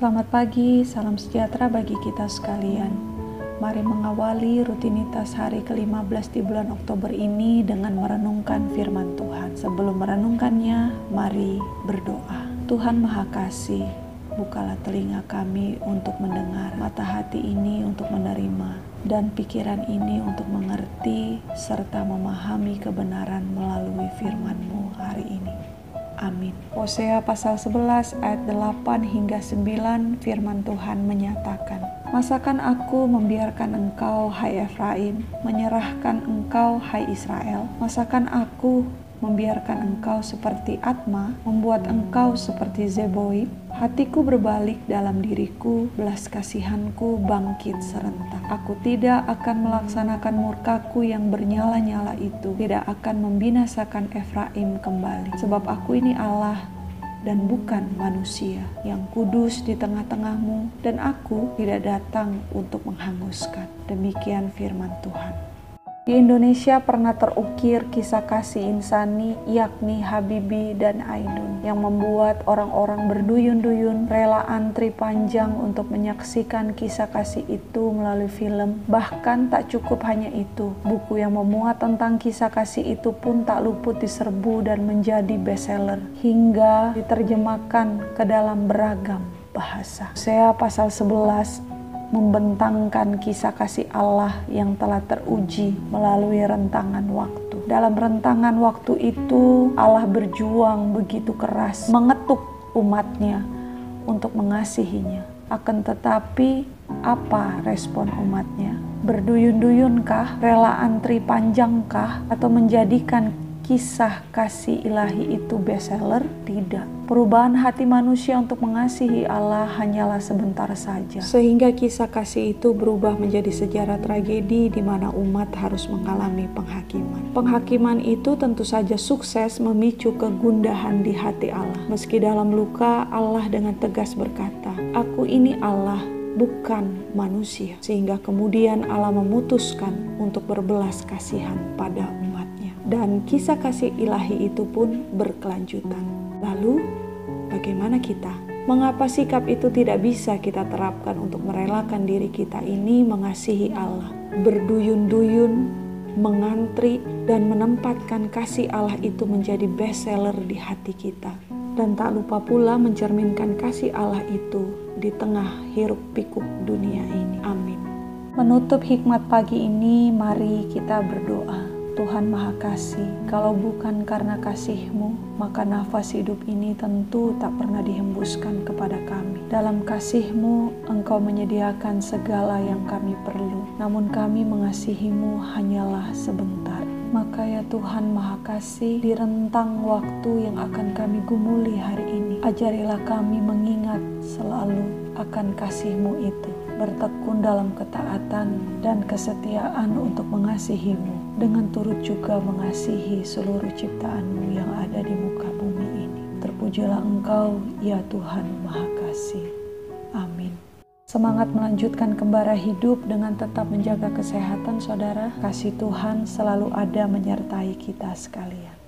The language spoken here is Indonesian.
Selamat pagi, salam sejahtera bagi kita sekalian. Mari mengawali rutinitas hari ke-15 di bulan Oktober ini dengan merenungkan firman Tuhan. Sebelum merenungkannya, mari berdoa. Tuhan Maha Kasih, bukalah telinga kami untuk mendengar, mata hati ini untuk menerima, dan pikiran ini untuk mengerti serta memahami kebenaran melalui firman-Mu hari ini. Amin. Hosea pasal 11 ayat 8 hingga 9 firman Tuhan menyatakan, "Masakan aku membiarkan engkau, hai Efraim, menyerahkan engkau, hai Israel? Masakan aku membiarkan engkau seperti Atma, membuat engkau seperti Zeboim? Hatiku berbalik dalam diriku, belas kasihanku bangkit serentak. Aku tidak akan melaksanakan murkaku yang bernyala-nyala itu, tidak akan membinasakan Efraim kembali. Sebab aku ini Allah dan bukan manusia, yang kudus di tengah-tengahmu, dan aku tidak datang untuk menghanguskan." Demikian firman Tuhan. Di Indonesia pernah terukir kisah kasih insani, yakni Habibie dan Ainun, yang membuat orang-orang berduyun-duyun rela antri panjang untuk menyaksikan kisah kasih itu melalui film. Bahkan tak cukup hanya itu, buku yang memuat tentang kisah kasih itu pun tak luput diserbu dan menjadi bestseller, hingga diterjemahkan ke dalam beragam bahasa. Hosea pasal 11 membentangkan kisah kasih Allah yang telah teruji melalui rentangan waktu. Dalam rentangan waktu itu, Allah berjuang begitu keras, mengetuk umatnya untuk mengasihinya. Akan tetapi, apa respon umatnya? Berduyun-duyunkah, rela antri panjangkah, atau menjadikan kisah kasih ilahi itu bestseller? Tidak. Perubahan hati manusia untuk mengasihi Allah hanyalah sebentar saja, sehingga kisah kasih itu berubah menjadi sejarah tragedi di mana umat harus mengalami penghakiman. Penghakiman itu tentu saja sukses memicu kegundahan di hati Allah. Meski dalam luka, Allah dengan tegas berkata, "Aku ini Allah, bukan manusia." Sehingga kemudian Allah memutuskan untuk berbelas kasihan pada umatnya. Dan kisah kasih ilahi itu pun berkelanjutan. Lalu, bagaimana kita? Mengapa sikap itu tidak bisa kita terapkan untuk merelakan diri kita ini mengasihi Allah? Berduyun-duyun, mengantri, dan menempatkan kasih Allah itu menjadi bestseller di hati kita. Dan tak lupa pula mencerminkan kasih Allah itu di tengah hiruk-pikuk dunia ini. Amin. Menutup hikmat pagi ini, mari kita berdoa. Tuhan Maha Kasih, kalau bukan karena kasih-Mu, maka nafas hidup ini tentu tak pernah dihembuskan kepada kami. Dalam kasih-Mu, Engkau menyediakan segala yang kami perlu. Namun kami mengasihi-Mu hanyalah sebentar. Maka ya Tuhan Maha Kasih, di rentang waktu yang akan kami gumuli hari ini, ajarilah kami mengingat selalu akan kasih-Mu itu, bertekun dalam ketaatan dan kesetiaan untuk mengasihi-Mu, dengan turut juga mengasihi seluruh ciptaan-Mu yang ada di muka bumi ini. Terpujilah Engkau, ya Tuhan Maha Kasih. Amin. Semangat melanjutkan kembara hidup dengan tetap menjaga kesehatan, saudara. Kasih Tuhan selalu ada menyertai kita sekalian.